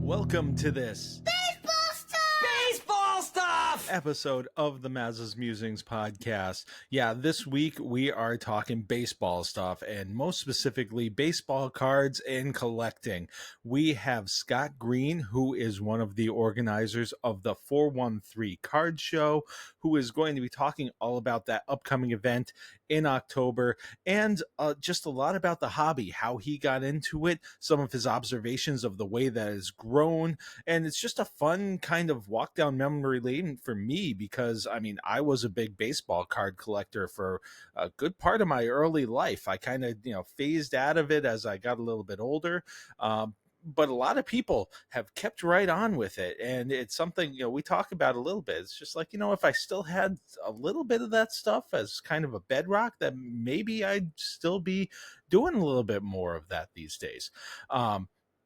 Welcome to this Baseball stuff! episode of the Maza's Musings podcast. Yeah, this week we are talking baseball stuff, and most specifically baseball cards and collecting. We have Scott Greene, who is one of the organizers of the 413 Card Show, who is going to be talking all about that upcoming event in October, and just a lot about the hobby, how he got into it, some of his observations of the way that it's grown. And it's just a fun kind of walk down memory lane for me, because I mean, I was a big baseball card collector for a good part of my early life. I kind of, phased out of it as I got a little bit older. But a lot of people have kept right on with it. And it's something, we talk about a little bit. It's just like, if I still had a little bit of that stuff as kind of a bedrock, that maybe I'd still be doing a little bit more of that these days.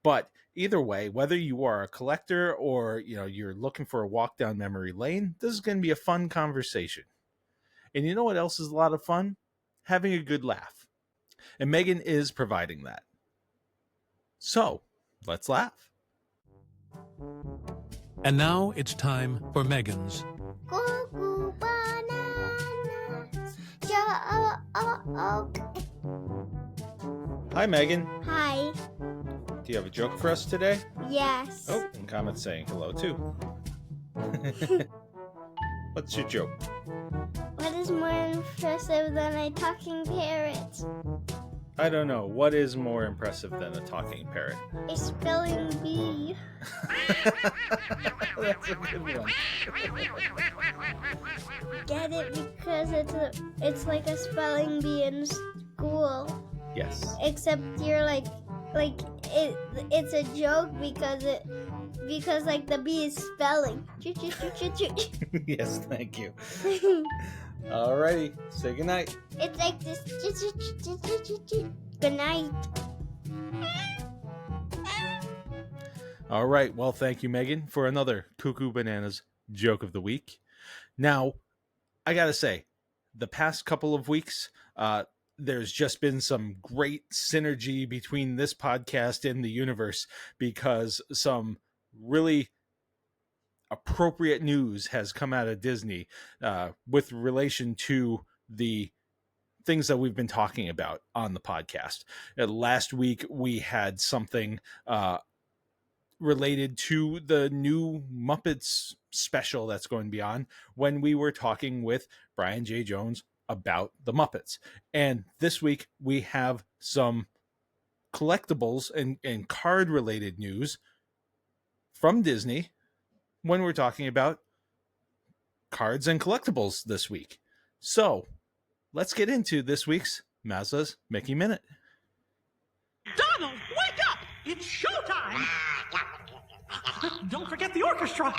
But either way, whether you are a collector or, you're looking for a walk down memory lane, this is going to be a fun conversation. And you know what else is a lot of fun? Having a good laugh. And Meghan is providing that. So, let's laugh. And now it's time for Meghan's Cuckoo bananas. Hi, Meghan. Hi. Do you have a joke for us today? Yes. Oh, and Comet's saying hello, too. What's your joke? What is more impressive than a talking parrot? I don't know. What is more impressive than a talking parrot? A spelling bee. That's a good one. Get it? Because it's like a spelling bee in school. Yes. Except you're like it's a joke because like the bee is spelling. Yes, thank you. Alrighty, say goodnight. It's like this. Good night. All right, well, thank you, Meghan, for another Cuckoo Bananas joke of the week. Now, I gotta say, the past couple of weeks, there's just been some great synergy between this podcast and the universe, because some really appropriate news has come out of Disney with relation to the things that we've been talking about on the podcast. Last week, we had something related to the new Muppets special that's going to be on, when we were talking with Brian J. Jones about the Muppets. And this week, we have some collectibles and card-related news from Disney when we're talking about cards and collectibles this week. So, let's get into this week's Maza's Mickey Minute. Donald, wake up! It's showtime! Don't forget the orchestra!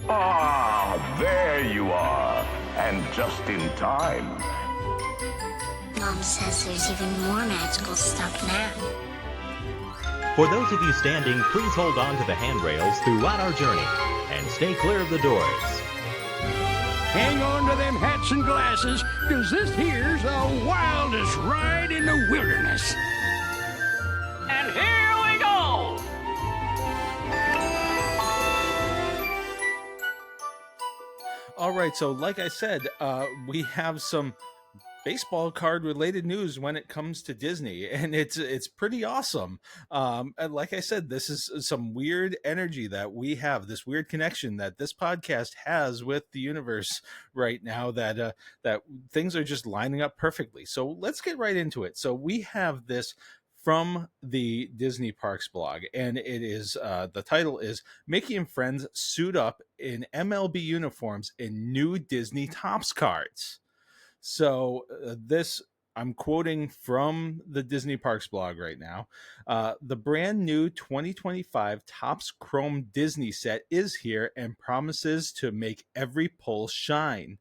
Ah, there you are. And just in time. Mom says there's even more magical stuff now. For those of you standing, please hold on to the handrails throughout our journey and stay clear of the doors. Hang on to them hats and glasses, cause this here's the wildest ride in the wilderness. And here we go! All right, so like I said, we have some baseball card related news when it comes to Disney, and it's pretty awesome. And like I said, this is some weird energy that we have, this weird connection that this podcast has with the universe right now, that things are just lining up perfectly. So let's get right into it. So we have this from the Disney Parks blog, and it is the title is Mickey and Friends Suit Up in MLB Uniforms in New Disney Topps Cards. So this, I'm quoting from the Disney Parks blog right now. The brand new 2025 Topps Chrome Disney set is here and promises to make every pull shine,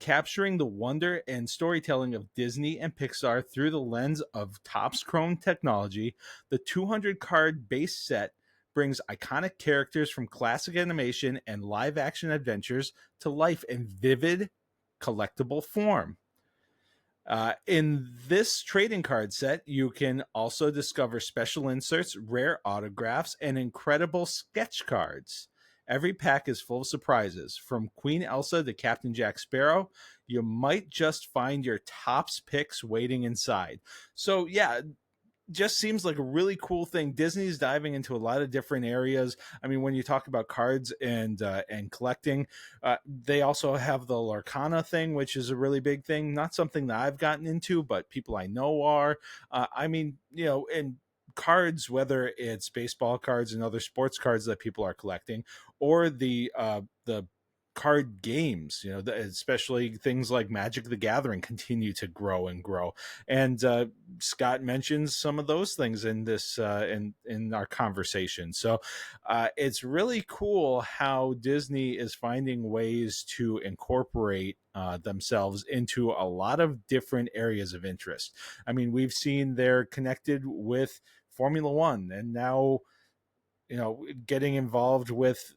capturing the wonder and storytelling of Disney and Pixar through the lens of Topps Chrome technology. The 200 card base set brings iconic characters from classic animation and live action adventures to life in vivid collectible form. In this trading card set, you can also discover special inserts, rare autographs, and incredible sketch cards. Every pack is full of surprises. From Queen Elsa to Captain Jack Sparrow, you might just find your tops picks waiting inside. So, yeah, just seems like a really cool thing. Disney's diving into a lot of different areas. I mean, when you talk about cards and collecting, they also have the Lorcana thing, which is a really big thing. Not something that I've gotten into, but people I know are. I mean, and cards, whether it's baseball cards and other sports cards that people are collecting, or the card games, especially things like Magic the Gathering continue to grow and grow. And Scott mentions some of those things in this in our conversation. So it's really cool how Disney is finding ways to incorporate themselves into a lot of different areas of interest. I mean, we've seen they're connected with Formula One, and now getting involved with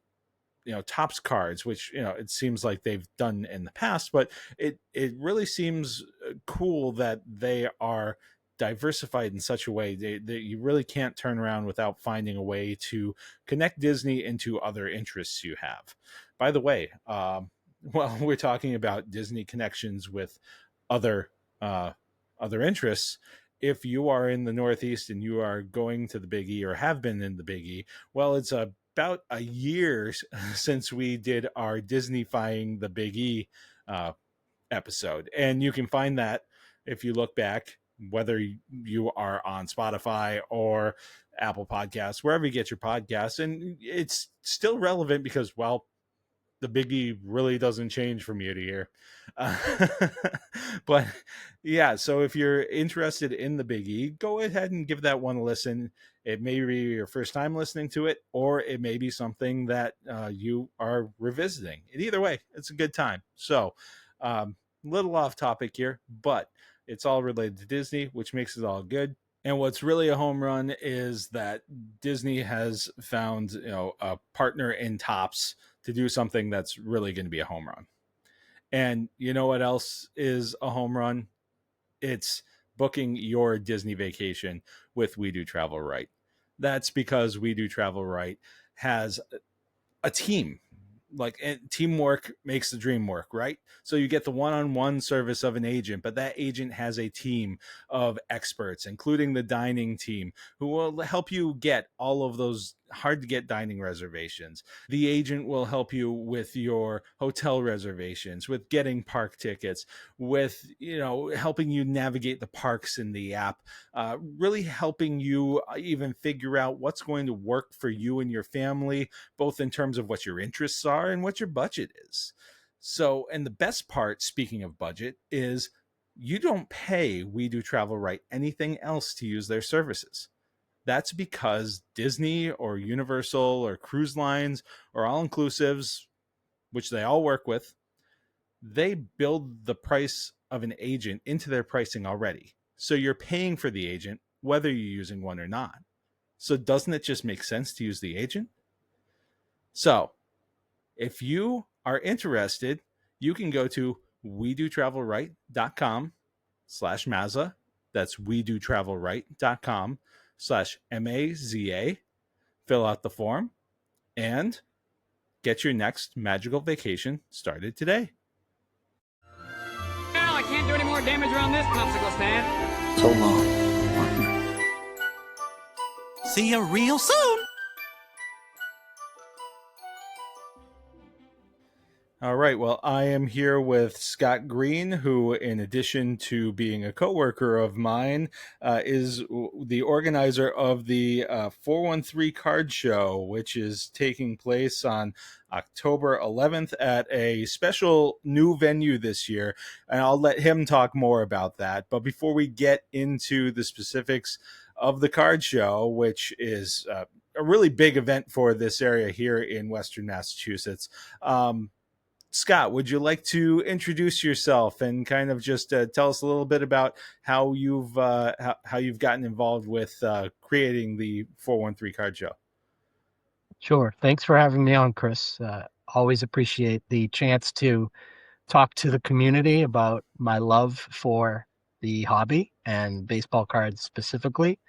tops cards, which it seems like they've done in the past, but it really seems cool that they are diversified in such a way that you really can't turn around without finding a way to connect Disney into other interests you have. By the way, well, we're talking about Disney connections with other interests. If you are in the Northeast and you are going to the Big E or have been in the Big E, well, it's about a year since we did our Disneyfying the Big E episode. And you can find that if you look back, whether you are on Spotify or Apple Podcasts, wherever you get your podcasts. And it's still relevant because, well, the Big E really doesn't change from year to year. But yeah, so if you're interested in the Big E, go ahead and give that one a listen. It may be your first time listening to it, or it may be something that you are revisiting. And either way, it's a good time. So little off topic here, but it's all related to Disney, which makes it all good. And what's really a home run is that Disney has found, a partner in Topps to do something that's really going to be a home run. And you know what else is a home run? It's booking your Disney vacation with We Do Travel Right. That's because We Do Travel Right has a team. Like, teamwork makes the dream work, right? So you get the one-on-one service of an agent, but that agent has a team of experts, including the dining team, who will help you get all of those hard to get dining reservations. The agent will help you with your hotel reservations, with getting park tickets, with helping you navigate the parks in the app, really helping you even figure out what's going to work for you and your family, both in terms of what your interests are and what your budget is. So, and the best part, speaking of budget, is you don't pay We Do Travel Right anything else to use their services. That's because Disney or Universal or cruise lines or all inclusives, which they all work with, they build the price of an agent into their pricing already. So you're paying for the agent, whether you're using one or not. So doesn't it just make sense to use the agent? So if you are interested, you can go to wedotravelright.com/Maza. That's wedotravelright.com/MAZA. Fill out the form and get your next magical vacation started today. Well, I can't do any more damage around this popsicle stand. So long, partner. See you real soon. All right. Well, I am here with Scott Greene, who, in addition to being a coworker of mine, is the organizer of the 413 Card Show, which is taking place on October 11th at a special new venue this year. And I'll let him talk more about that. But before we get into the specifics of the card show, which is a really big event for this area here in Western Massachusetts, Scott, would you like to introduce yourself and kind of just tell us a little bit about how you've gotten involved with creating the 413 Card Show? Sure. Thanks for having me on, Chris. Always appreciate the chance to talk to the community about my love for the hobby and baseball cards specifically,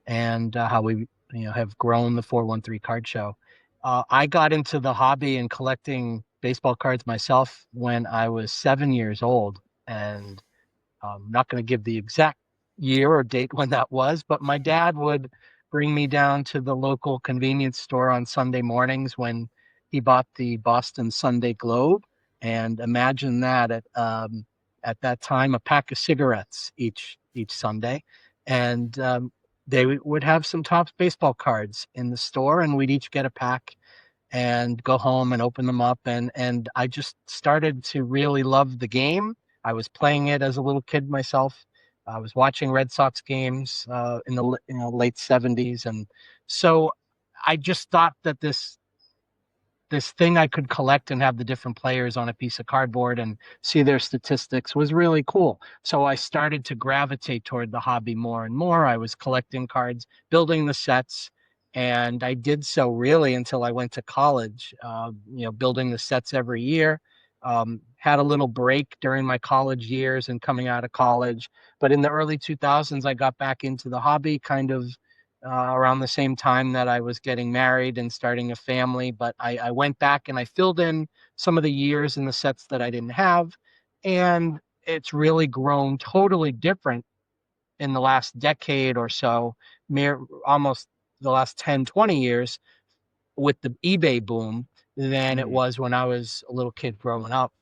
and how we have grown the 413 card show. I got into the hobby and collecting baseball cards myself when I was 7 years old, and I'm not going to give the exact year or date when that was, but my dad would bring me down to the local convenience store on Sunday mornings when he bought the Boston Sunday Globe, and imagine that at that time a pack of cigarettes each Sunday, and they would have some Topps baseball cards in the store, and we'd each get a pack and go home and open them up, and I just started to really love the game. I was playing it as a little kid myself. I was watching Red Sox games in the late 70s, and so I just thought that this thing I could collect and have the different players on a piece of cardboard and see their statistics was really cool. So I started to gravitate toward the hobby more and more. I was collecting cards, building the sets, and I did so really until I went to college, building the sets every year. Had a little break during my college years and coming out of college. But in the early 2000s, I got back into the hobby kind of around the same time that I was getting married and starting a family. But I went back and I filled in some of the years in the sets that I didn't have. And it's really grown totally different in the last decade or so, almost the last 10, 20 years with the eBay boom than it was when I was a little kid growing up.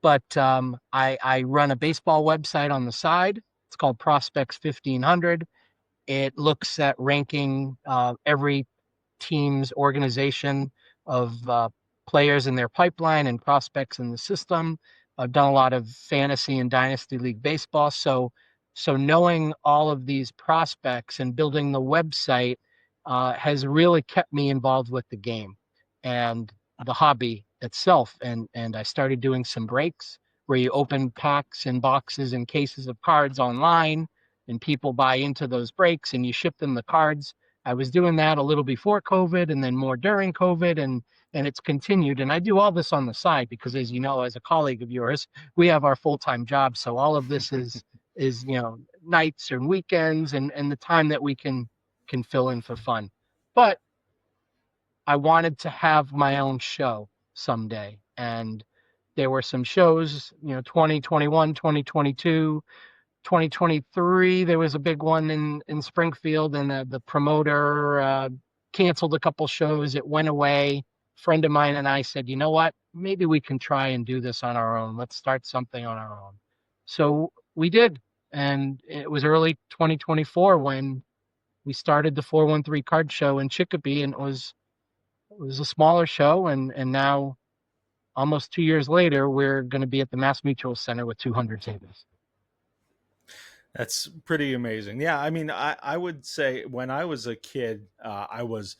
But I run a baseball website on the side. It's called Prospects 1500. It looks at ranking every team's organization of players in their pipeline and prospects in the system. I've done a lot of fantasy and dynasty league baseball. So knowing all of these prospects and building the website has really kept me involved with the game and the hobby itself. And I started doing some breaks where you open packs and boxes and cases of cards online, and people buy into those breaks and you ship them the cards. I was doing that a little before COVID and then more during COVID, and it's continued. And I do all this on the side because, as you know, as a colleague of yours, we have our full-time job. So all of this is nights and weekends and the time that we can fill in for fun. But I wanted to have my own show someday, and there were some shows, 2021, 2022, 2023, there was a big one in Springfield, and the promoter canceled a couple shows. It went away. A friend of mine and I said, you know what? Maybe we can try and do this on our own. Let's start something on our own. So we did. And it was early 2024 when we started the 413 card show in Chicopee, and it was a smaller show. And now, almost 2 years later, we're going to be at the Mass Mutual Center with 200 tables. That's pretty amazing. Yeah, I mean, I would say when I was a kid, I was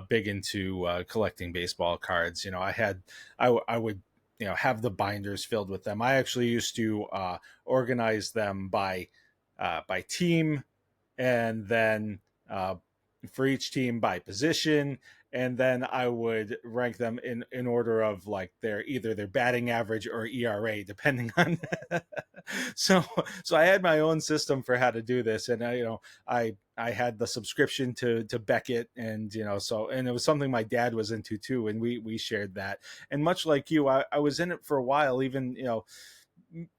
big into collecting baseball cards. I would have the binders filled with them. I actually used to organize them by team, and then for each team by position, and then I would rank them in order of like either their batting average or ERA, depending on. so I had my own system for how to do this, and I had the subscription to Beckett, and and it was something my dad was into too, and we shared that. And much like you, I was in it for a while, even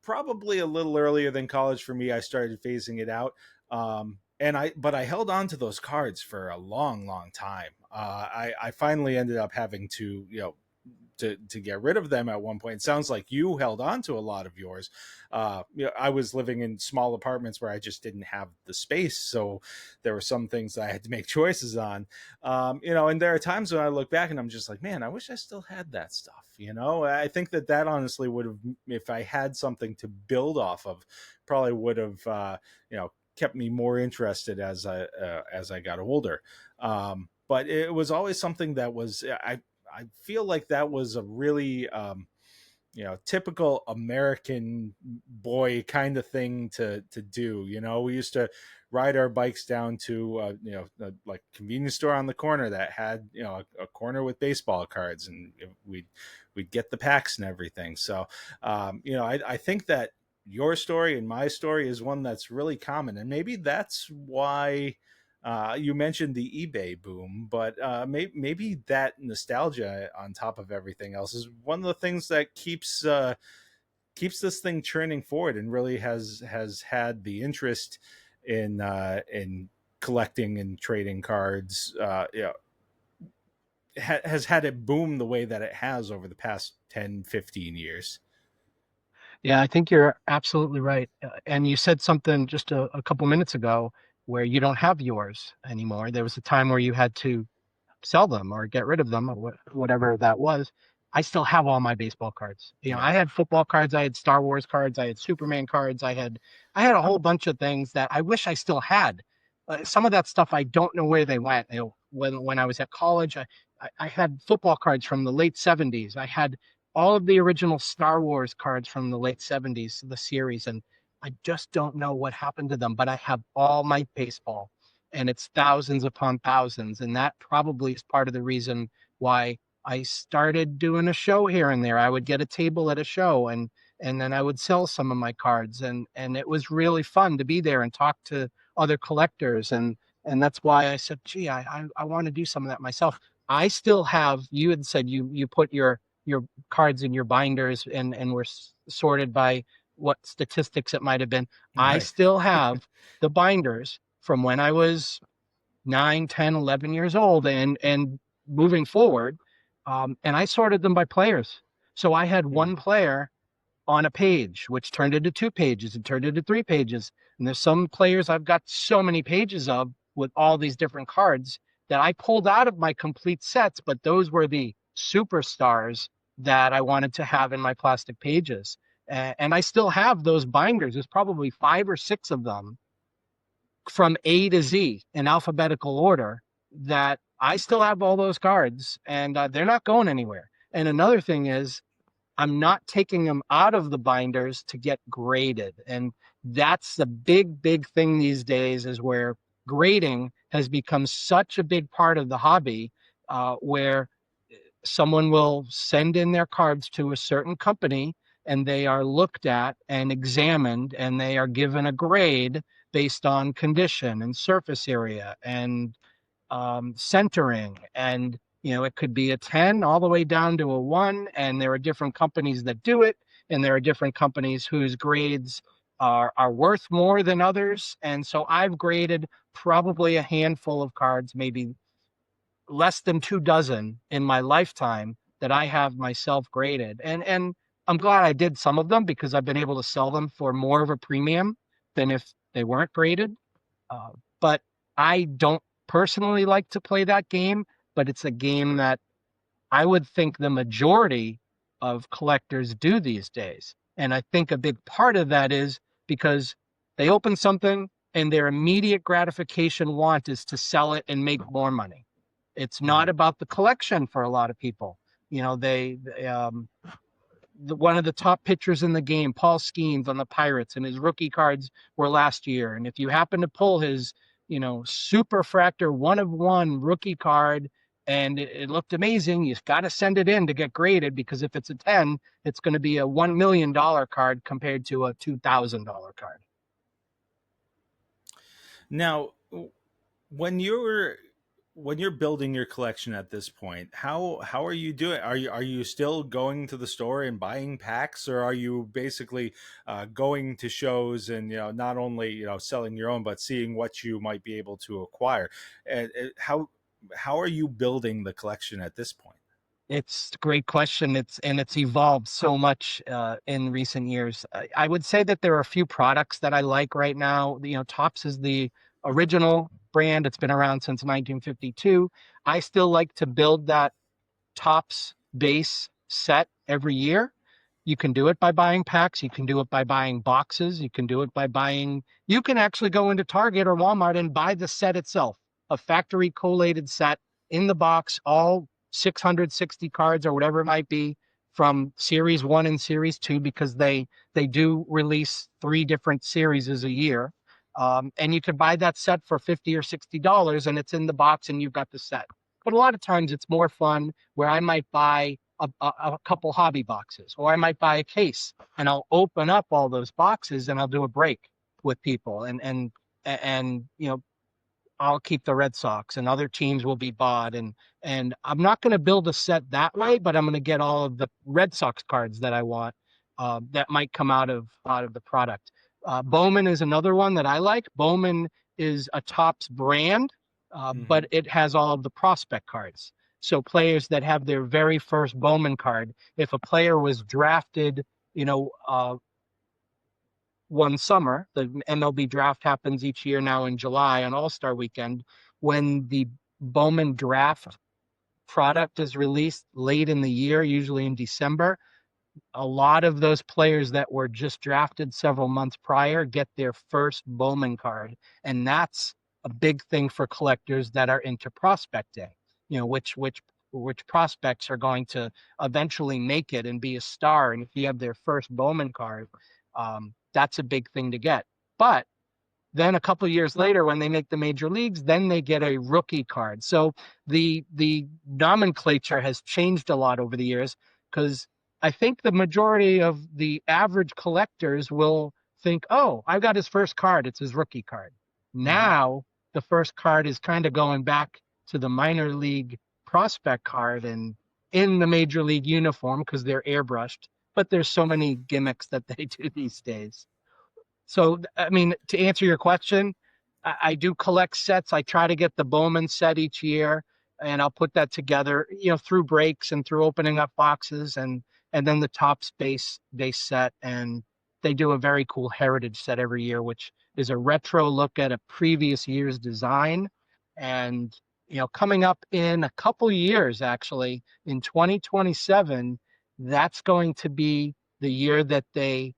probably a little earlier than college for me. I started phasing it out. But I held on to those cards for a long, long time. I finally ended up having to get rid of them at one point. It sounds like you held on to a lot of yours. I was living in small apartments where I just didn't have the space, so there were some things that I had to make choices on. And there are times when I look back and I'm just like, man, I wish I still had that stuff. I think that honestly would have, if I had something to build off of, probably would have, kept me more interested as I got older. But it was always something that was, I feel like that was a really, typical American boy kind of thing to do. We used to ride our bikes down to, like convenience store on the corner that had, a corner with baseball cards, and we'd get the packs and everything. So, I think that your story and my story is one that's really common, and maybe that's why you mentioned the eBay boom, but maybe that nostalgia on top of everything else is one of the things that keeps this thing churning forward, and really has had the interest in collecting and trading cards. Has had it boom the way that it has over the past 10-15 years. Yeah, I think you're absolutely right. And you said something just a couple minutes ago where you don't have yours anymore. There was a time where you had to sell them or get rid of them or whatever that was. I still have all my baseball cards. Yeah. I had football cards, I had Star Wars cards, I had Superman cards, I had a whole bunch of things that I wish I still had. Some of that stuff I don't know where they went. When I was at college, I had football cards from the late 70s. I had all of the original Star Wars cards from the late 70s, the series, and I just don't know what happened to them, but I have all my baseball, and it's thousands upon thousands. And that probably is part of the reason why I started doing a show here and there. I would get a table at a show, and then I would sell some of my cards, and it was really fun to be there and talk to other collectors. And that's why I said, gee, I want to do some of that myself. I still have, you had said you put your cards in your binders and were sorted by what statistics it might have been. I Right. still have the binders from when I was 9, 10, 11 years old and moving forward. And I sorted them by players. So I had one player on a page, which turned into 2 pages and turned into 3 pages. And there's some players I've got so many pages of with all these different cards that I pulled out of my complete sets, but those were the superstars that I wanted to have in my plastic pages. And I still have those binders. There's probably 5 or 6 of them from A to Z in alphabetical order that I still have all those cards, and they're not going anywhere. And another thing is, I'm not taking them out of the binders to get graded. And that's the big thing these days, is where grading has become such a big part of the hobby, where someone will send in their cards to a certain company and they are looked at and examined and they are given a grade based on condition and surface area and centering. And it could be a 10 all the way down to a 1, and there are different companies that do it, and there are different companies whose grades are worth more than others. And so I've graded probably a handful of cards, maybe less than 2 dozen in my lifetime that I have myself graded. And I'm glad I did some of them, because I've been able to sell them for more of a premium than if they weren't graded. But I don't personally like to play that game, but it's a game that I would think the majority of collectors do these days. And I think a big part of that is because they open something and their immediate gratification want is to sell it and make more money. It's not about the collection for a lot of people. One of the top pitchers in the game, Paul Skeens on the Pirates, and his rookie cards were last year. And if you happen to pull his, super fractor 1/1 rookie card and it looked amazing, you've got to send it in to get graded, because if it's a 10, it's going to be a $1 million card compared to a $2,000 card. Now, when you're building your collection at this point, how are you doing? Are you still going to the store and buying packs, or are you basically going to shows and not only selling your own, but seeing what you might be able to acquire? And how are you building the collection at this point? It's a great question. It's evolved so much in recent years. I would say that there are a few products that I like right now. Topps is the original brand. It's been around since 1952. I still like to build that Topps base set every year. You can do it by buying packs. You can do it by buying boxes. You can do it by you can actually go into Target or Walmart and buy the set itself, a factory collated set in the box, all 660 cards or whatever it might be from Series 1 and Series 2, because they do release 3 different series a year. And you could buy that set for $50 or $60 and it's in the box and you've got the set. But a lot of times it's more fun where I might buy a couple hobby boxes, or I might buy a case and I'll open up all those boxes and I'll do a break with people, and I'll keep the Red Sox and other teams will be bought, and I'm not going to build a set that way, but I'm going to get all of the Red Sox cards that I want that might come out of the product. Bowman is another one that I like. Bowman is a Topps brand, but it has all of the prospect cards. So players that have their very first Bowman card, if a player was drafted, one summer, the MLB draft happens each year now in July on All-Star Weekend. When the Bowman draft product is released late in the year, usually in December, a lot of those players that were just drafted several months prior get their first Bowman card. And that's a big thing for collectors that are into prospecting, which prospects are going to eventually make it and be a star. And if you have their first Bowman card, that's a big thing to get. But then a couple of years later, when they make the major leagues, then they get a rookie card. So the nomenclature has changed a lot over the years, because I think the majority of the average collectors will think, oh, I got his first card. It's his rookie card. Now the first card is kind of going back to the minor league prospect card and in the major league uniform, because they're airbrushed. But there's so many gimmicks that they do these days. So, I mean, to answer your question, I do collect sets. I try to get the Bowman set each year, and I'll put that together, through breaks and through opening up boxes, and then the Topps base set. And they do a very cool heritage set every year, which is a retro look at a previous year's design. And, coming up in a couple years, actually, in 2027, that's going to be the year that they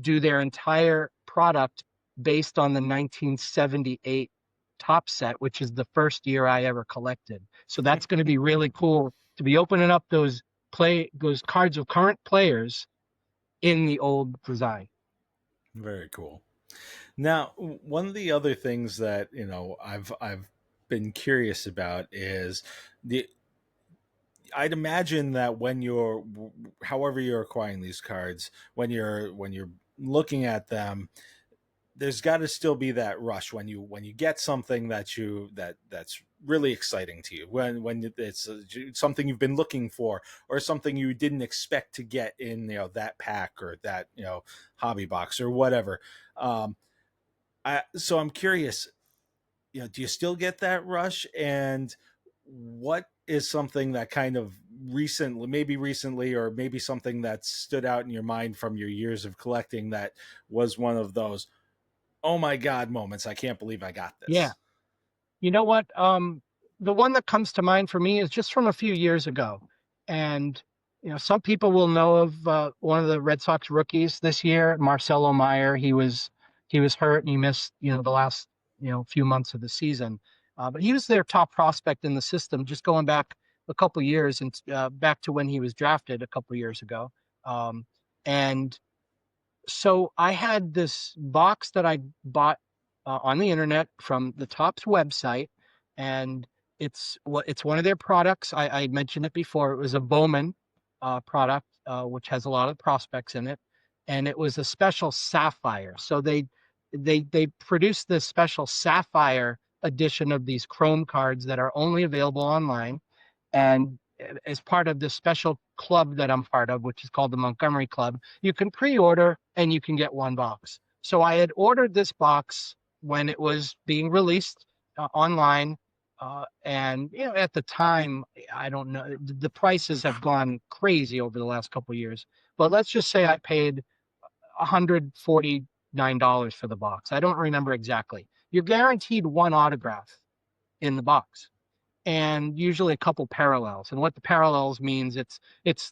do their entire product based on the 1978 Topps set, which is the first year I ever collected. So that's going to be really cool to be opening up those cards of current players in the old design. Very cool. Now, one of the other things that I've been curious about is I'd imagine that however you're acquiring these cards, when you're looking at them, there's got to still be that rush when you get something that's really exciting to you, when it's something you've been looking for, or something you didn't expect to get in that pack or that hobby box or whatever. So I'm curious, do you still get that rush? And what is something that kind of recently, or maybe something that stood out in your mind from your years of collecting that was one of those, oh my God moments? I can't believe I got this. Yeah. You know what? The one that comes to mind for me is just from a few years ago. And, some people will know of one of the Red Sox rookies this year, Marcelo Meyer. He was hurt and he missed, the last, few months of the season. But he was their top prospect in the system, just going back a couple of years, and back to when he was drafted a couple of years ago. And so I had this box that I bought on the internet from the Topps website, and it's one of their products. I mentioned it before. It was a Bowman product, which has a lot of prospects in it, and it was a special sapphire. So they produced this special sapphire edition of these chrome cards that are only available online. And as part of this special club that I'm part of, which is called the Montgomery Club, you can pre-order and you can get one box. So I had ordered this box when it was being released online. And, at the time, I don't know, the prices have gone crazy over the last couple of years. But let's just say I paid $149 for the box. I don't remember exactly. You're guaranteed one autograph in the box, and usually a couple parallels. And what the parallels means, it's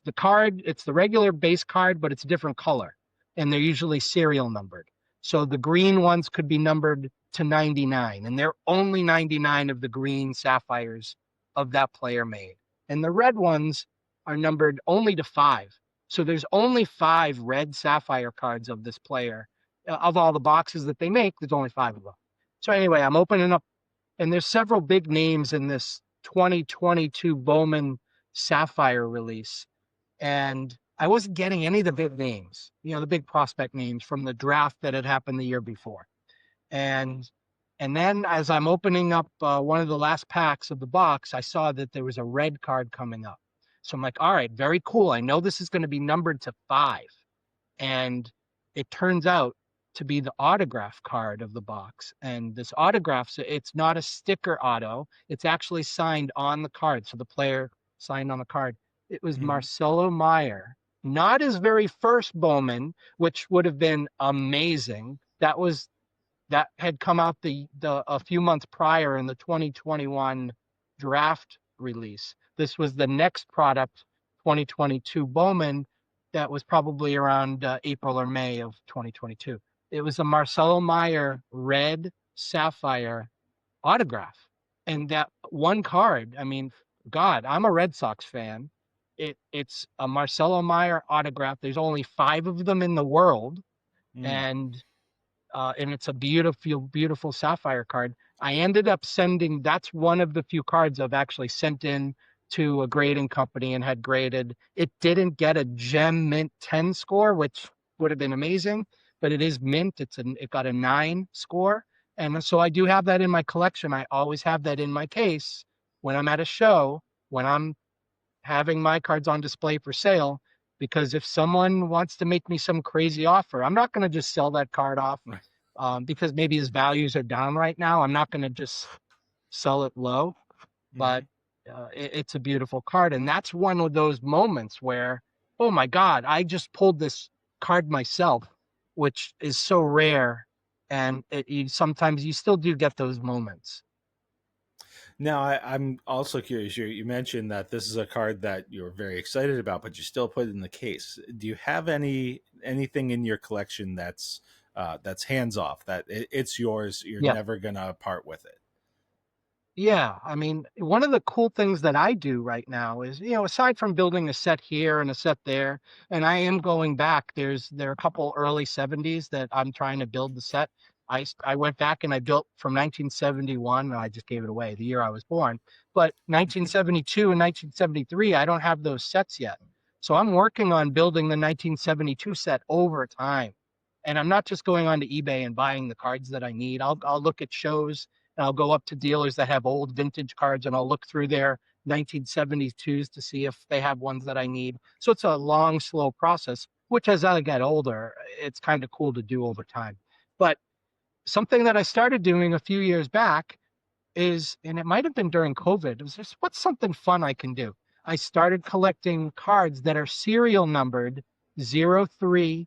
the card, it's the regular base card, but it's a different color, and they're usually serial numbered. So the green ones could be numbered to 99, and they're only 99 of the green sapphires of that player made. And the red ones are numbered only to 5. So there's only 5 red sapphire cards of this player. Of all the boxes that they make, there's only 5 of them. So anyway, I'm opening up, and there's several big names in this 2022 Bowman Sapphire release. and I wasn't getting any of the big names, the big prospect names from the draft that had happened the year before. And then as I'm opening up one of the last packs of the box, I saw that there was a red card coming up. So I'm like, all right, very cool. I know this is going to be numbered to 5. And it turns out to be the autograph card of the box. And this autograph, so it's not a sticker auto. It's actually signed on the card. So the player signed on the card. It was Marcelo Meyer, not his very first Bowman, which would have been amazing. That had come out a few months prior in the 2021 draft release. This was the next product, 2022 Bowman, that was probably around April or May of 2022. It was a Marcelo Meyer red sapphire autograph. And that one card, I mean, God, I'm a Red Sox fan. It's a Marcelo Meyer autograph. There's only 5 of them in the world. And it's a beautiful, beautiful sapphire card. I ended up that's one of the few cards I've actually sent in to a grading company and had graded. It didn't get a gem mint 10 score, which would have been amazing, but it is mint. It got a 9 score. And so I do have that in my collection. I always have that in my case when I'm at a show, when I'm having my cards on display for sale, because if someone wants to make me some crazy offer, I'm not going to just sell that card off because maybe his values are down right now. I'm not going to just sell it low, but it's a beautiful card. And that's one of those moments where, oh my God, I just pulled this card myself, which is so rare. And sometimes you still do get those moments. Now, I'm also curious. You mentioned that this is a card that you're very excited about, but you still put it in the case. Do you have anything in your collection that's hands off, that it's yours? You're never gonna part with it? Yeah, I mean, one of the cool things that I do right now is, aside from building a set here and a set there, and I am going back. There are a couple early 70s that I'm trying to build the set. I went back and I built from 1971. I just gave it away, the year I was born. But 1972 and 1973, I don't have those sets yet. So I'm working on building the 1972 set over time. And I'm not just going on to eBay and buying the cards that I need. I'll look at shows and I'll go up to dealers that have old vintage cards and I'll look through their 1972s to see if they have ones that I need. So it's a long, slow process, which as I get older, it's kind of cool to do over time. But something that I started doing a few years back is, and it might have been during COVID, it was just, what's something fun I can do? I started collecting cards that are serial numbered 03/10,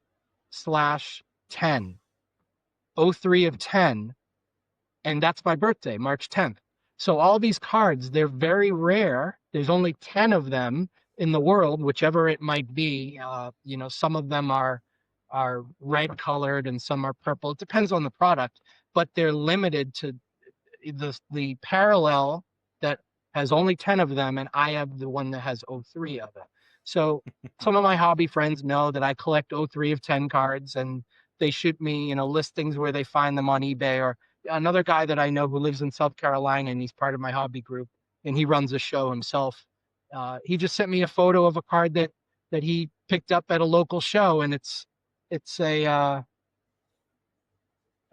03 of 10, and that's my birthday, March 10th. So all these cards, they're very rare. There's only 10 of them in the world, whichever it might be. Some of them are red colored and some are purple. It depends on the product, but they're limited to the parallel that has only 10 of them, and I have the one that has 03 of it. So some of my hobby friends know that I collect 03 of 10 cards, and they shoot me, listings where they find them on eBay. Or another guy that I know who lives in South Carolina, and he's part of my hobby group, and he runs a show himself. He just sent me a photo of a card that he picked up at a local show, and it's a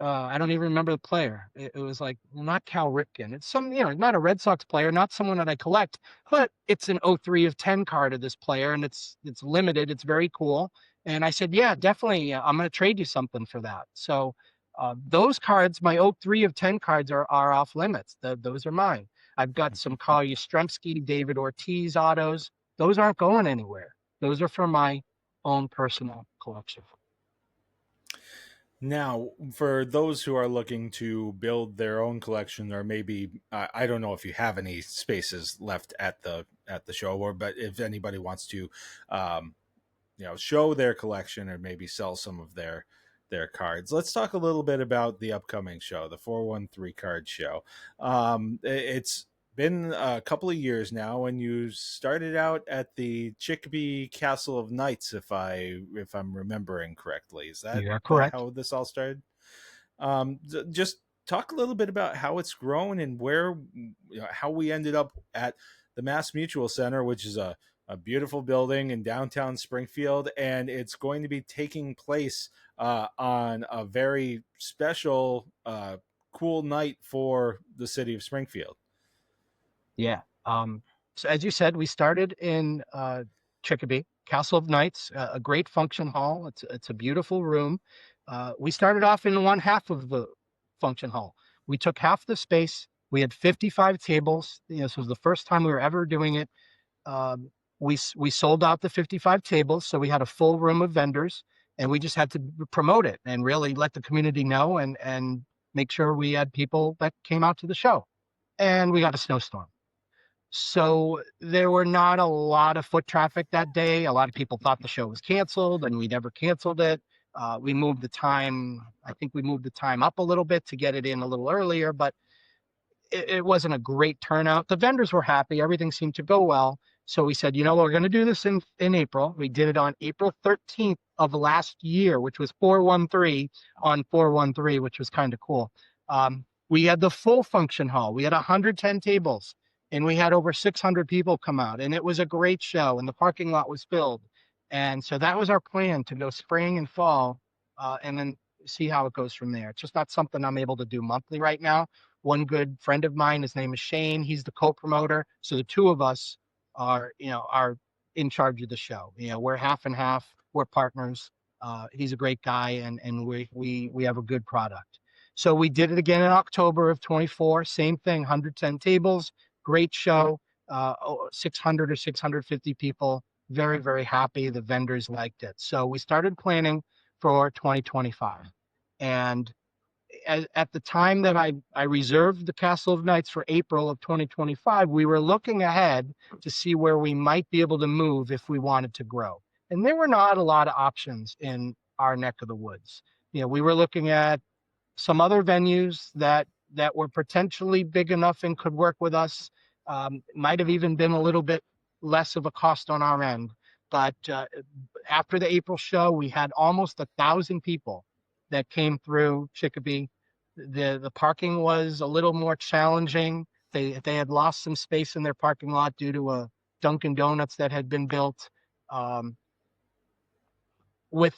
I don't even remember the player. It was like, not Cal Ripken. It's some, not a Red Sox player, not someone that I collect, but it's an 03 of 10 card of this player, and it's limited. It's very cool. And I said, yeah, definitely, I'm going to trade you something for that. So those cards, my 03 of 10 cards are off limits. Those are mine. I've got some Carl Yastrzemski, David Ortiz autos. Those aren't going anywhere. Those are for my own personal collection. Now, for those who are looking to build their own collection, or maybe I don't know if you have any spaces left at the show, but if anybody wants to, show their collection or maybe sell some of their cards, let's talk a little bit about the upcoming show, the 413 card show. It's been a couple of years now, and you started out at the Chickabee Castle of Knights, if I'm remembering correctly. Is that correct? How this all started? Just talk a little bit about how it's grown and where, how we ended up at the Mass Mutual Center, which is a a beautiful building in downtown Springfield, and it's going to be taking place on a very special, cool night for the city of Springfield. Yeah. So as you said, we started in Chicopee, Castle of Knights, a great function hall. It's a beautiful room. We started off in one half of the function hall. We took half the space. We had 55 tables. This was the first time we were ever doing it. We sold out the 55 tables, so we had a full room of vendors, and we just had to promote it and really let the community know and make sure we had people that came out to the show. And we got a snowstorm. So there were not a lot of foot traffic that day. A lot of people thought the show was canceled, and we never canceled it. We moved the time. I think we moved the time up a little bit to get it in a little earlier, but it wasn't a great turnout. The vendors were happy. Everything seemed to go well. So we said, we're going to do this in April. We did it on April 13th of last year, which was 413 on 413, which was kind of cool. We had the full function hall. We had 110 tables. And we had over 600 people come out, and it was a great show, and the parking lot was filled. And so that was our plan, to go spring and fall, and then see how it goes from there. It's just not something I'm able to do monthly right now. One good friend of mine, his name is Shane. He's the co-promoter. So the two of us are in charge of the show. We're half and half. We're partners. He's a great guy, and we have a good product. So we did it again in October of 24. Same thing, 110 tables. Great show, 600 or 650 people, very, very happy. The vendors liked it. So we started planning for 2025. And at the time that I reserved the Castle of Knights for April of 2025, we were looking ahead to see where we might be able to move if we wanted to grow. And there were not a lot of options in our neck of the woods. We were looking at some other venues that were potentially big enough and could work with us. Might have even been a little bit less of a cost on our end. But after the April show, we had almost 1,000 people that came through Chicopee. The parking was a little more challenging. They had lost some space in their parking lot due to a Dunkin' Donuts that had been built. With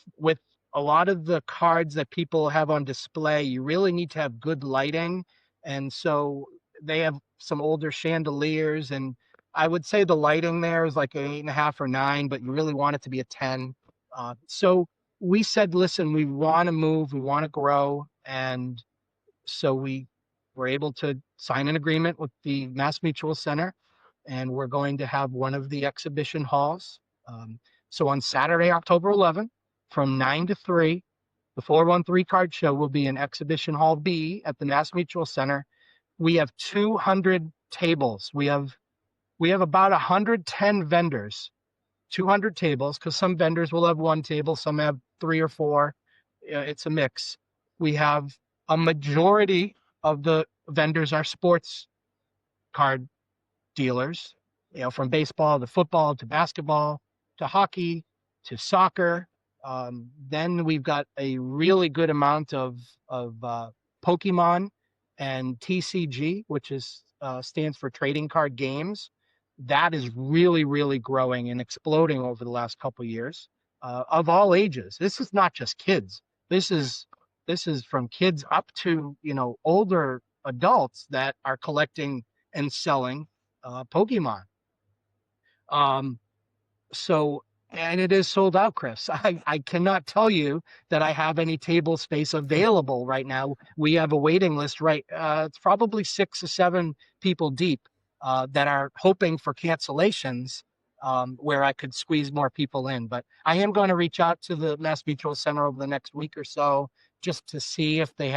a lot of the cards that people have on display, you really need to have good lighting. And so they have some older chandeliers, and I would say the lighting there is like an 8.5 or 9, but you really want it to be a 10. So we said, listen, we want to move, we want to grow. And so we were able to sign an agreement with the Mass Mutual Center, and we're going to have one of the exhibition halls. So on Saturday, October 11th, from 9 to 3, the 413 card show will be in Exhibition Hall B at the Mass Mutual Center. We have 200 tables. We have about 110 vendors, 200 tables, because some vendors will have one table, some have 3 or 4. It's a mix. We have a majority of the vendors are sports card dealers, from baseball to football to basketball to hockey to soccer. Then we've got a really good amount of Pokemon and TCG, which stands for trading card games. That is really, really growing and exploding over the last couple of years, of all ages. This is not just kids. This is from kids up to older adults that are collecting and selling Pokemon. And it is sold out, Chris. I cannot tell you that I have any table space available right now. We have a waiting list, right? It's probably 6 or 7 people deep that are hoping for cancellations where I could squeeze more people in. But I am going to reach out to the Mass Mutual Center over the next week or so just to see if they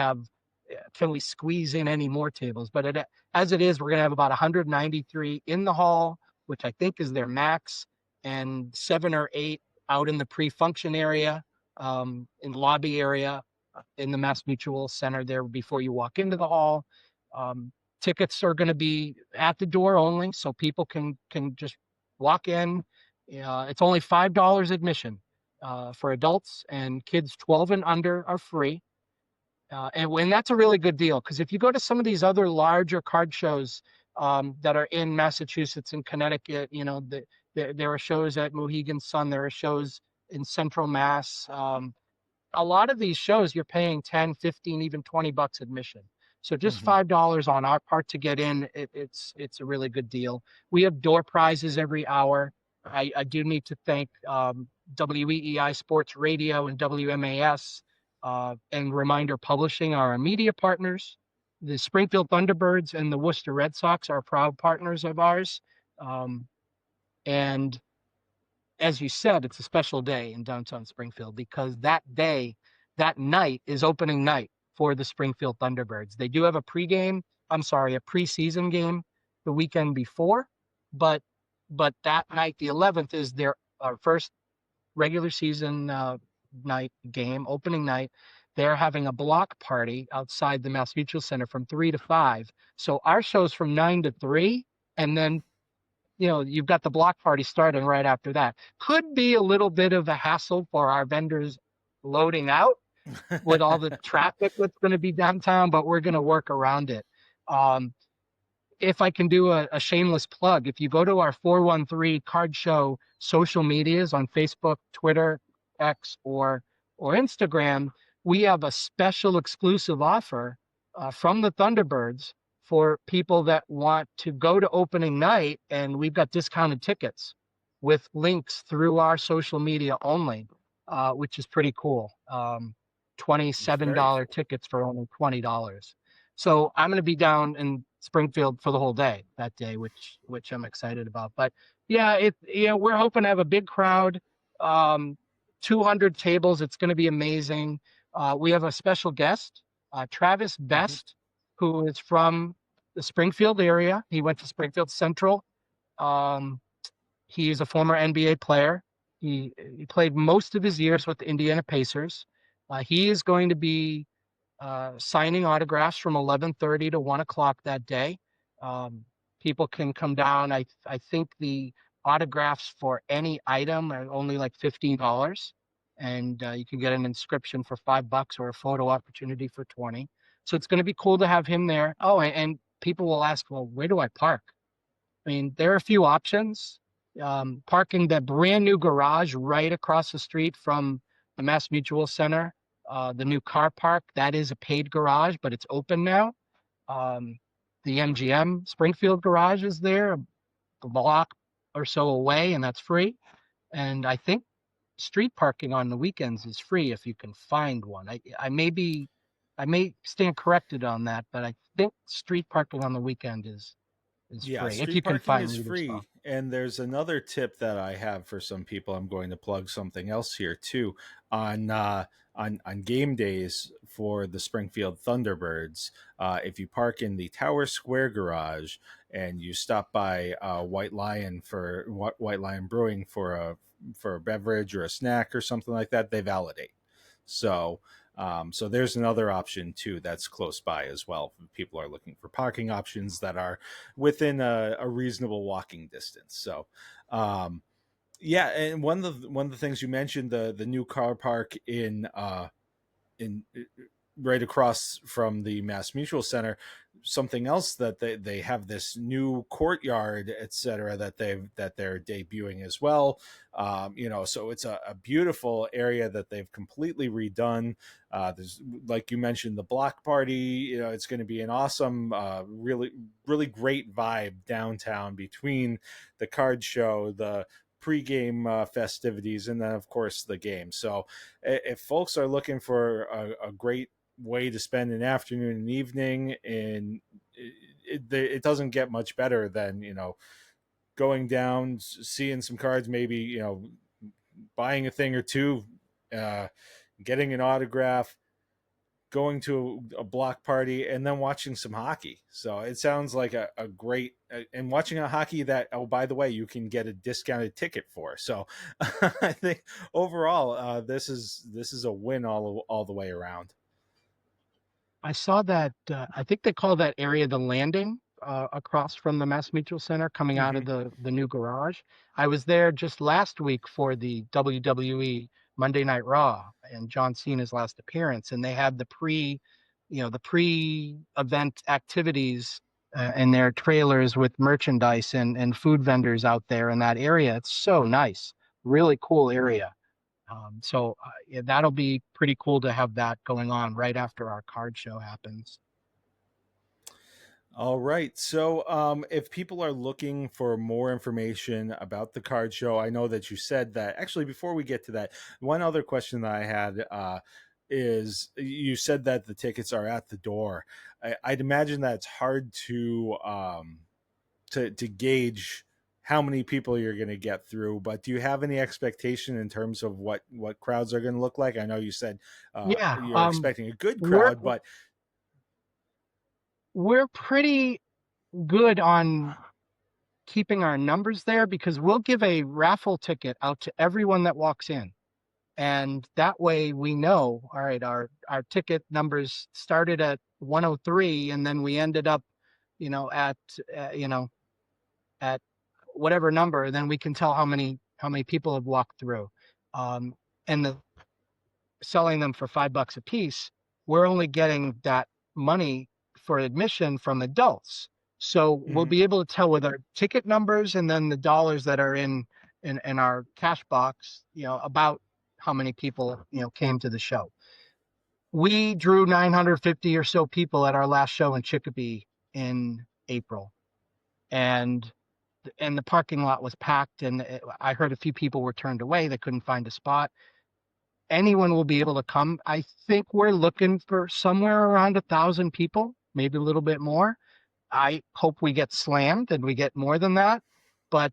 can we squeeze in any more tables. But as it is, we're going to have about 193 in the hall, which I think is their max, and 7 or 8 out in the pre-function area, in the lobby area, in the Mass Mutual Center there before you walk into the hall. Tickets are going to be at the door only, so people can just walk in. It's only $5 admission for adults, and kids 12 and under are free. And that's a really good deal, because if you go to some of these other larger card shows that are in Massachusetts and Connecticut, There are shows at Mohegan Sun. There are shows in Central Mass. A lot of these shows you're paying 10, 15, even $20 admission. So just $5 on our part to get in, it's a really good deal. We have door prizes every hour. I do need to thank WEEI Sports Radio and WMAS and Reminder Publishing are our media partners. The Springfield Thunderbirds and the Worcester Red Sox are proud partners of ours. And as you said, it's a special day in downtown Springfield because that night is opening night for the Springfield Thunderbirds. They do have a preseason game the weekend before, but that night, the 11th, is their first regular season opening night. They're having a block party outside the Mass Mutual Center from 3 to 5. So our show's from 9 to 3, and then you've got the block party starting right after that. Could be a little bit of a hassle for our vendors loading out with all the traffic that's going to be downtown, but we're going to work around it. If I can do a shameless plug, if you go to our 413 Card Show social medias on Facebook, Twitter, X, or Instagram, we have a special exclusive offer from the Thunderbirds for people that want to go to opening night, and we've got discounted tickets with links through our social media only, which is pretty cool. $27 tickets for only $20. So I'm going to be down in Springfield for the whole day that day, which I'm excited about. But yeah, we're hoping to have a big crowd, 200 tables. It's going to be amazing. We have a special guest, Travis Best, who is from the Springfield area. He went to Springfield Central. He is a former NBA player. He played most of his years with the Indiana Pacers. He is going to be signing autographs from 11:30 to 1 o'clock that day. People can come down. I think the autographs for any item are only like $15, and you can get an inscription for $5 or a photo opportunity for 20. So it's going to be cool to have him there. Oh, and people will ask, well, where do I park? I mean, there are a few options. Parking the brand new garage right across the street from the Mass Mutual Center, the new car park, that is a paid garage, but it's open now. The MGM Springfield garage is there, a block or so away, and that's free. And I think street parking on the weekends is free if you can find one. I may stand corrected on that, but I think street parking on the weekend is free if you can find is free. spot. And there's another tip that I have for some people. I'm going to plug something else here too. On game days for the Springfield Thunderbirds, if you park in the Tower Square garage and you stop by White Lion Brewing for a beverage or a snack or something like that, they validate. So there's another option too that's close by as well. People are looking for parking options that are within a reasonable walking distance. So, yeah, and one of the things you mentioned, the new car park in right across from the Mass Mutual Center. Something else that they have this new courtyard, etc., that they're debuting as well. So it's a beautiful area that they've completely redone. There's, like you mentioned, the block party. It's going to be an awesome, really, really great vibe downtown between the card show, the pregame festivities, and then of course the game. So if folks are looking for a great way to spend an afternoon and evening, and it doesn't get much better than going down, seeing some cards, maybe buying a thing or two, getting an autograph, going to a block party, and then watching some hockey. So it sounds like a great, and watching a hockey that, oh, by the way, you can get a discounted ticket for. So I think overall, this is a win all the way around. I saw that, I think they call that area the landing across from the Mass Mutual Center coming out of the new garage. I was there just last week for the WWE Monday Night Raw and John Cena's last appearance, and they had the pre-event activities and their trailers with merchandise and food vendors out there in that area. It's so nice, really cool area. Yeah, that'll be pretty cool to have that going on right after our card show happens. All right. So, if people are looking for more information about the card show, I know that you said that. Actually, before we get to that, one other question that I had is you said that the tickets are at the door. I'd imagine that it's hard to gauge how many people you're going to get through. But do you have any expectation in terms of what crowds are going to look like? I know you said you're expecting a good crowd, but we're pretty good on keeping our numbers there because we'll give a raffle ticket out to everyone that walks in. And that way we know, all right, our ticket numbers started at 103 and then we ended up, at whatever number, then we can tell how many people have walked through. And selling them for $5 a piece, we're only getting that money for admission from adults. So we'll be able to tell with our ticket numbers and then the dollars that are in our cash box, about how many people, came to the show. We drew 950 or so people at our last show in Chicopee in April. And the parking lot was packed, and I heard a few people were turned away. They couldn't find a spot. Anyone will be able to come. I think we're looking for somewhere around 1,000 people, maybe a little bit more. I hope we get slammed and we get more than that, but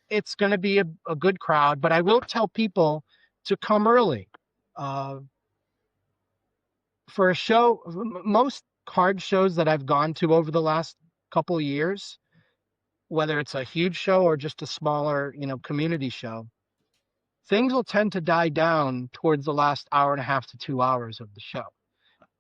it's going to be a good crowd. But I will tell people to come early. For a show, most card shows that I've gone to over the last couple of years, whether it's a huge show or just a smaller, community show, things will tend to die down towards the last hour and a half to 2 hours of the show.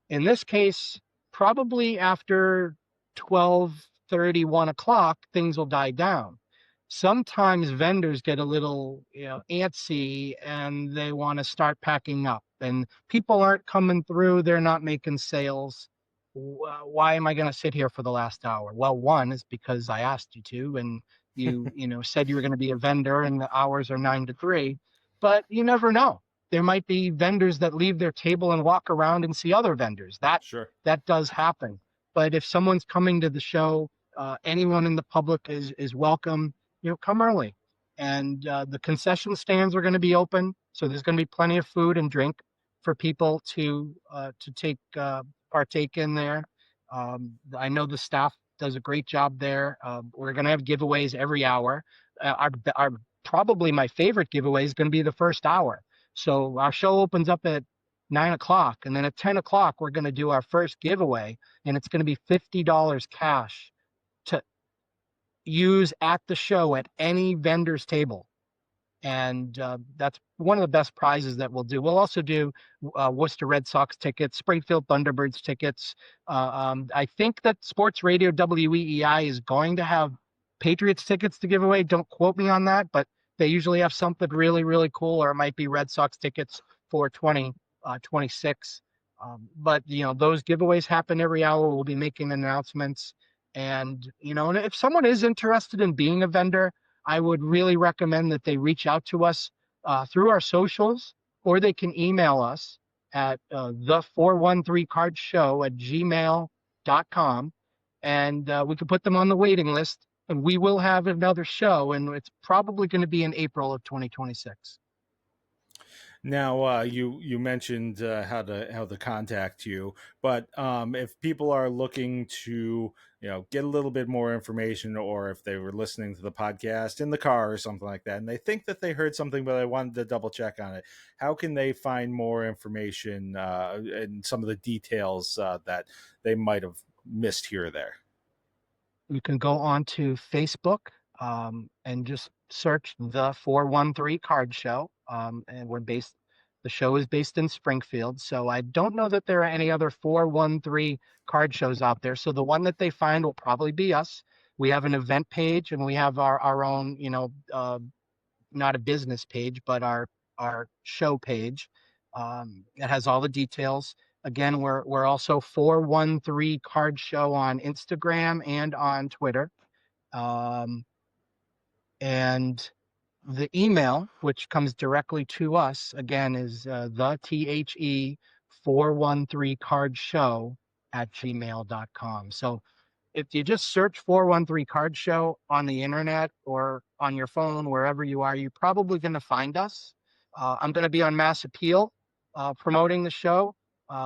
In this case, probably after 12:30, 1 o'clock, things will die down. Sometimes vendors get a little, antsy and they want to start packing up and people aren't coming through. They're not making sales. Why am I going to sit here for the last hour? Well, one is because I asked you to, and you, said you were going to be a vendor and the hours are 9 to 3, but you never know. There might be vendors that leave their table and walk around and see other vendors. That does happen. But if someone's coming to the show, anyone in the public is welcome. Come early. And the concession stands are going to be open, so there's going to be plenty of food and drink for people to partake in there. I know the staff does a great job there. We're going to have giveaways every hour. Our probably my favorite giveaway is going to be the first hour. So our show opens up at 9 o'clock, and then at 10 o'clock we're going to do our first giveaway, and it's going to be $50 cash to use at the show at any vendor's table. And that's one of the best prizes that we'll do. We'll also do Worcester Red Sox tickets, Springfield Thunderbirds tickets. I think that Sports Radio WEEI is going to have Patriots tickets to give away. Don't quote me on that, but they usually have something really, really cool, or it might be Red Sox tickets for 2026. But, those giveaways happen every hour. We'll be making announcements. And, and if someone is interested in being a vendor, I would really recommend that they reach out to us through our socials, or they can email us at the413cardshow@gmail.com, and we can put them on the waiting list, and we will have another show, and it's probably going to be in April of 2026. Now, you mentioned how to contact you, but if people are looking to get a little bit more information, or if they were listening to the podcast in the car or something like that, and they think that they heard something but they wanted to double check on it, how can they find more information and some of the details that they might have missed here or there? You can go on to Facebook and just search the 413 Card Show. And the show is based in Springfield. So I don't know that there are any other 413 card shows out there. So the one that they find will probably be us. We have an event page, and we have our own, not a business page, but our show page. It has all the details. Again, we're also 413 Card Show on Instagram and on Twitter. And the email, which comes directly to us, again, is the THE 413 Card Show @gmail.com. So if you just search 413 Card Show on the internet or on your phone, wherever you are, you're probably going to find us. I'm going to be on Mass Appeal promoting the show,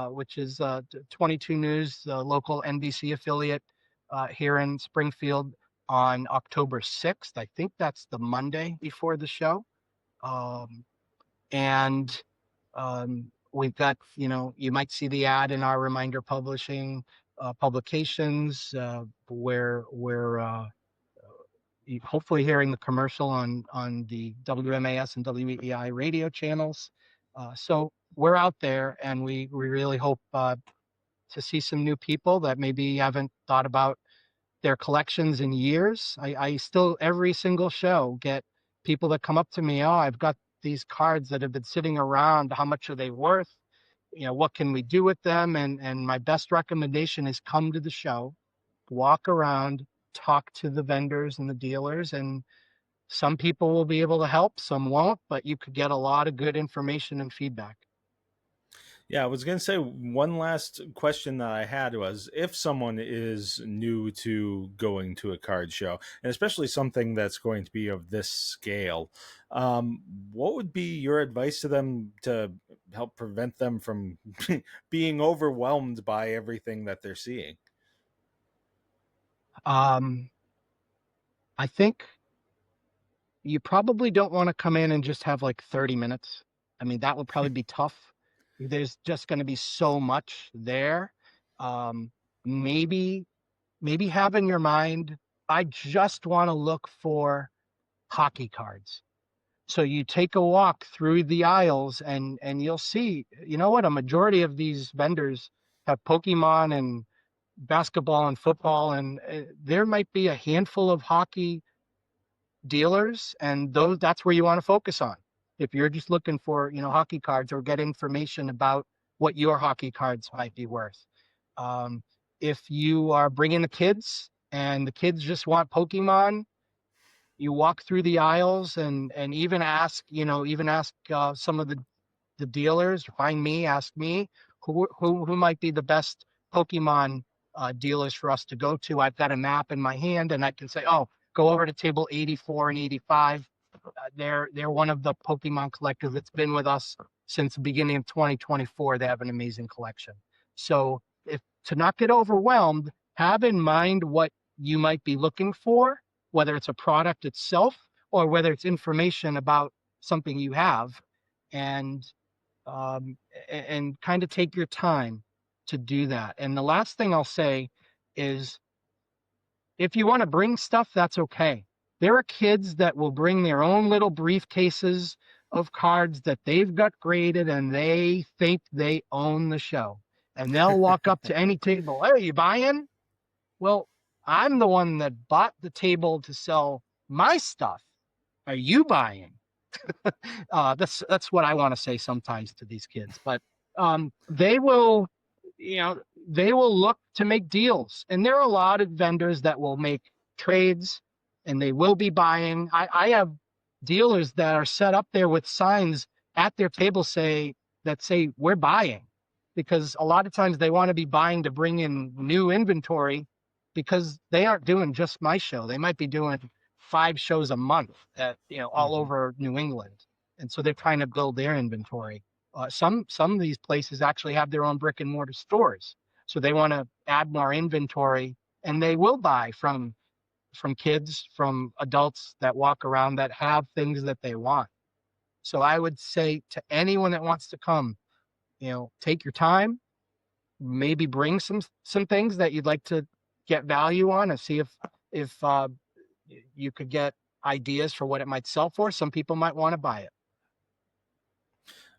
which is 22 News, the local NBC affiliate here in Springfield, on October 6th. I think that's the Monday before the show. And we've got, you might see the ad in our Reminder Publishing publications where we're hopefully hearing the commercial on the WMAS and WEI radio channels. So we're out there, and we really hope to see some new people that maybe haven't thought about their collections in years. I still, every single show, get people that come up to me, oh, I've got these cards that have been sitting around. How much are they worth? What can we do with them? And my best recommendation is come to the show, walk around, talk to the vendors and the dealers, and some people will be able to help, some won't, but you could get a lot of good information and feedback. Yeah, I was going to say one last question that I had was, if someone is new to going to a card show, and especially something that's going to be of this scale, what would be your advice to them to help prevent them from being overwhelmed by everything that they're seeing? I think you probably don't want to come in and just have like 30 minutes. I mean, that would probably be tough. There's just going to be so much there. Maybe have in your mind, I just want to look for hockey cards. So you take a walk through the aisles and you'll see, a majority of these vendors have Pokemon and basketball and football, and there might be a handful of hockey dealers, and that's where you want to focus on. If you're just looking for, hockey cards, or get information about what your hockey cards might be worth. If you are bringing the kids and the kids just want Pokemon, you walk through the aisles and even ask, some of the dealers, ask me who might be the best Pokemon dealers for us to go to. I've got a map in my hand, and I can say, oh, go over to table 84 and 85. They're one of the Pokemon collectors that's been with us since the beginning of 2024. They have an amazing collection. So to not get overwhelmed, have in mind what you might be looking for, whether it's a product itself or whether it's information about something you have, and kind of take your time to do that. And the last thing I'll say is, if you want to bring stuff, that's okay. There are kids that will bring their own little briefcases of cards that they've got graded, and they think they own the show. And they'll walk up to any table, hey, are you buying? Well, I'm the one that bought the table to sell my stuff. Are you buying? That's what I want to say sometimes to these kids. But they will look to make deals. And there are a lot of vendors that will make trades, and they will be buying. I have dealers that are set up there with signs at their table that say we're buying, because a lot of times they want to be buying to bring in new inventory, because they aren't doing just my show. They might be doing 5 shows a month all over New England. And so they're trying to build their inventory. Some of these places actually have their own brick and mortar stores. So they want to add more inventory, and they will buy from kids, from adults that walk around that have things that they want. So I would say to anyone that wants to come, take your time, maybe bring some things that you'd like to get value on, and see if you could get ideas for what it might sell for. Some people might want to buy it.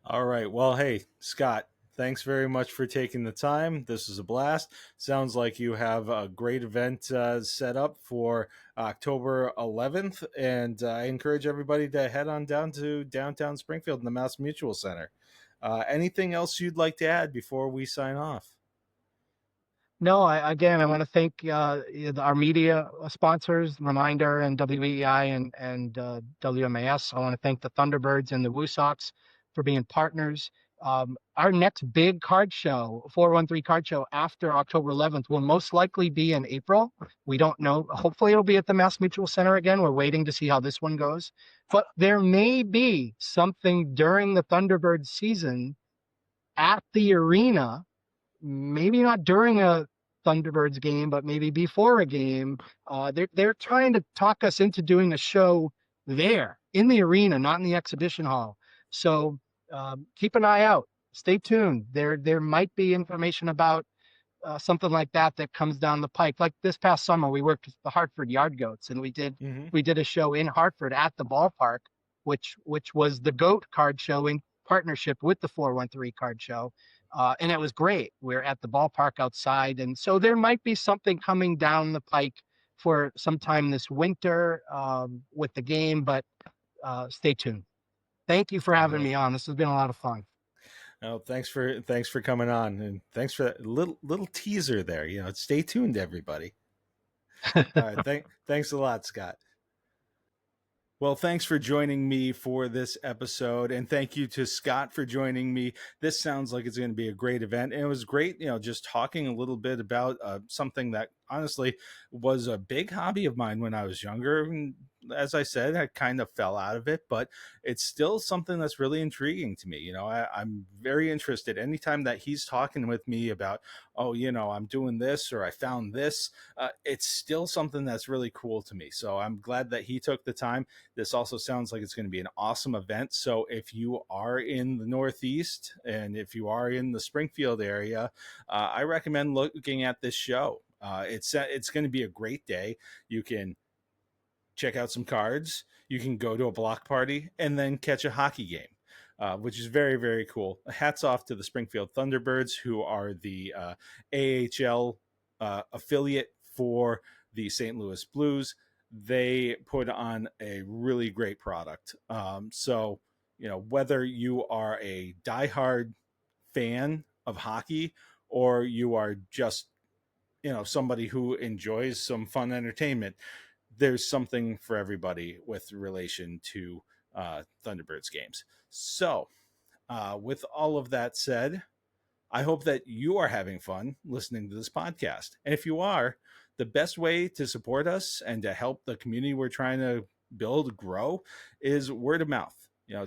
All right. Well, hey, Scott, thanks very much for taking the time. This is a blast. Sounds like you have a great event set up for October 11th. And I encourage everybody to head on down to downtown Springfield in the Mass Mutual Center. Anything else you'd like to add before we sign off? No, I want to thank our media sponsors, Reminder and WEI and WMAS. I want to thank the Thunderbirds and the Woo Sox for being partners. Our next big card show, 413 card show after October 11th, will most likely be in April. We don't know. Hopefully, it'll be at the Mass Mutual Center again. We're waiting to see how this one goes. But there may be something during the Thunderbird season at the arena, maybe not during a Thunderbirds game, but maybe before a game. They're trying to talk us into doing a show there in the arena, not in the exhibition hall. So keep an eye out. Stay tuned. There might be information about something like that comes down the pike. Like this past summer, we worked with the Hartford Yard Goats, and we did a show in Hartford at the ballpark, which was the Goat card show in partnership with the 413 card show. And it was great. We're at the ballpark outside. And so there might be something coming down the pike for sometime this winter with the game, but stay tuned. Thank you for having me on. This has been a lot of fun. Oh, thanks for coming on, and thanks for that little teaser there. Stay tuned, everybody. All right, thanks a lot, Scott. Well, thanks for joining me for this episode, and thank you to Scott for joining me. This sounds like it's going to be a great event, and it was great, just talking a little bit about something that honestly was a big hobby of mine when I was younger. And as I said, I kind of fell out of it, but it's still something that's really intriguing to me. I'm very interested anytime that he's talking with me about, I'm doing this or I found this. It's still something that's really cool to me. So I'm glad that he took the time. This also sounds like it's going to be an awesome event. So if you are in the Northeast and if you are in the Springfield area, I recommend looking at this show. It's going to be a great day. You can check out some cards. You can go to a block party and then catch a hockey game, which is very, very cool. Hats off to the Springfield Thunderbirds, who are the AHL affiliate for the St. Louis Blues. They put on a really great product. So, whether you are a diehard fan of hockey or you are just, somebody who enjoys some fun entertainment, there's something for everybody with relation to Thunderbirds games. So, with all of that said, I hope that you are having fun listening to this podcast. And if you are, the best way to support us and to help the community we're trying to build grow is word of mouth.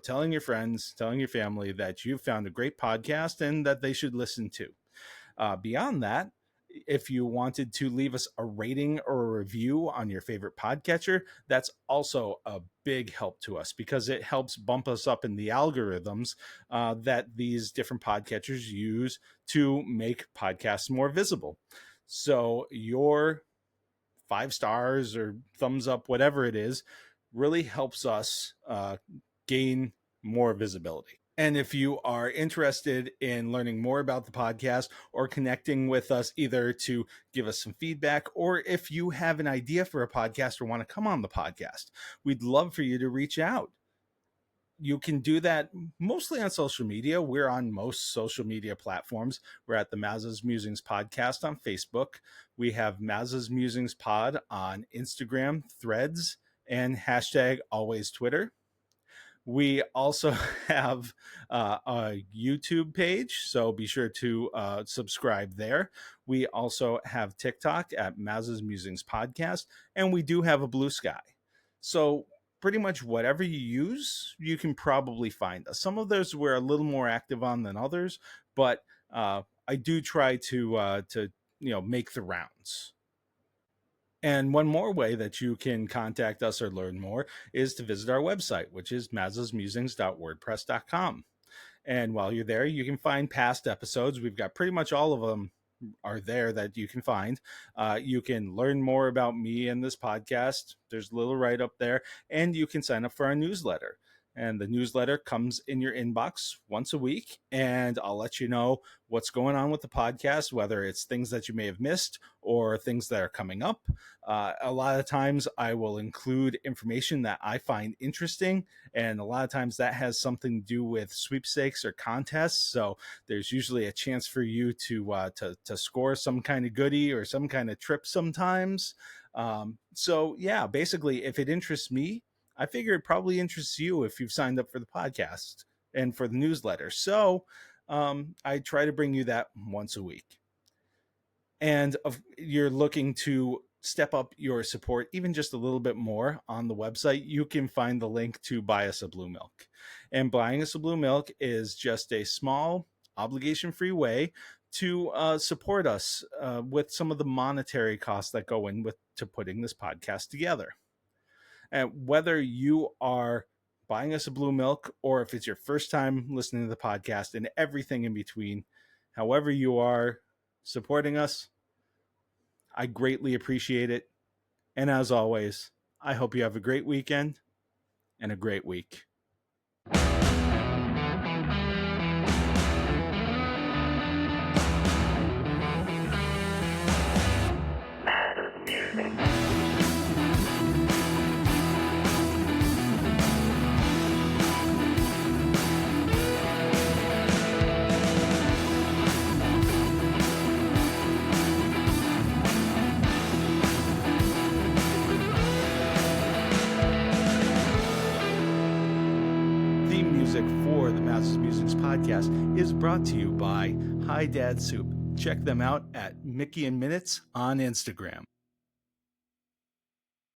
Telling your friends, telling your family that you've found a great podcast and that they should listen to. Beyond that, if you wanted to leave us a rating or a review on your favorite podcatcher, that's also a big help to us because it helps bump us up in the algorithms that these different podcatchers use to make podcasts more visible. So your 5 stars or thumbs up, whatever it is, really helps us gain more visibility. And if you are interested in learning more about the podcast or connecting with us, either to give us some feedback or if you have an idea for a podcast or want to come on the podcast, we'd love for you to reach out. You can do that mostly on social media. We're on most social media platforms. We're at the Maza's Musings Podcast on Facebook. We have Maza's Musings Pod on Instagram, Threads, and hashtag always Twitter. We also have a YouTube page, so be sure to subscribe there. We also have TikTok at Maza's Musings Podcast, and we do have a Blue Sky. So pretty much whatever you use, you can probably find us. Some of those we're a little more active on than others, but I do try to make the rounds. And one more way that you can contact us or learn more is to visit our website, which is mazasmusings.wordpress.com. And while you're there, you can find past episodes. We've got pretty much all of them are there that you can find. You can learn more about me and this podcast. There's a little write-up there. And you can sign up for our newsletter. And the newsletter comes in your inbox once a week, and I'll let you know what's going on with the podcast, whether it's things that you may have missed or things that are coming up. A lot of times I will include information that I find interesting, and a lot of times that has something to do with sweepstakes or contests. So there's usually a chance for you to score some kind of goodie or some kind of trip sometimes. So yeah, basically, if it interests me, I figure it probably interests you if you've signed up for the podcast and for the newsletter. So I try to bring you that once a week. And if you're looking to step up your support even just a little bit more on the website, you can find the link to Buy Us a Blue Milk. And buying us a blue milk is just a small, obligation-free way to support us with some of the monetary costs that go in to putting this podcast together. And whether you are buying us a blue milk or if it's your first time listening to the podcast and everything in between, however you are supporting us, I greatly appreciate it. And as always, I hope you have a great weekend and a great week. For the Maza's Musings podcast is brought to you by Hi Dad Soup. Check them out at Mickey and Minutes on Instagram.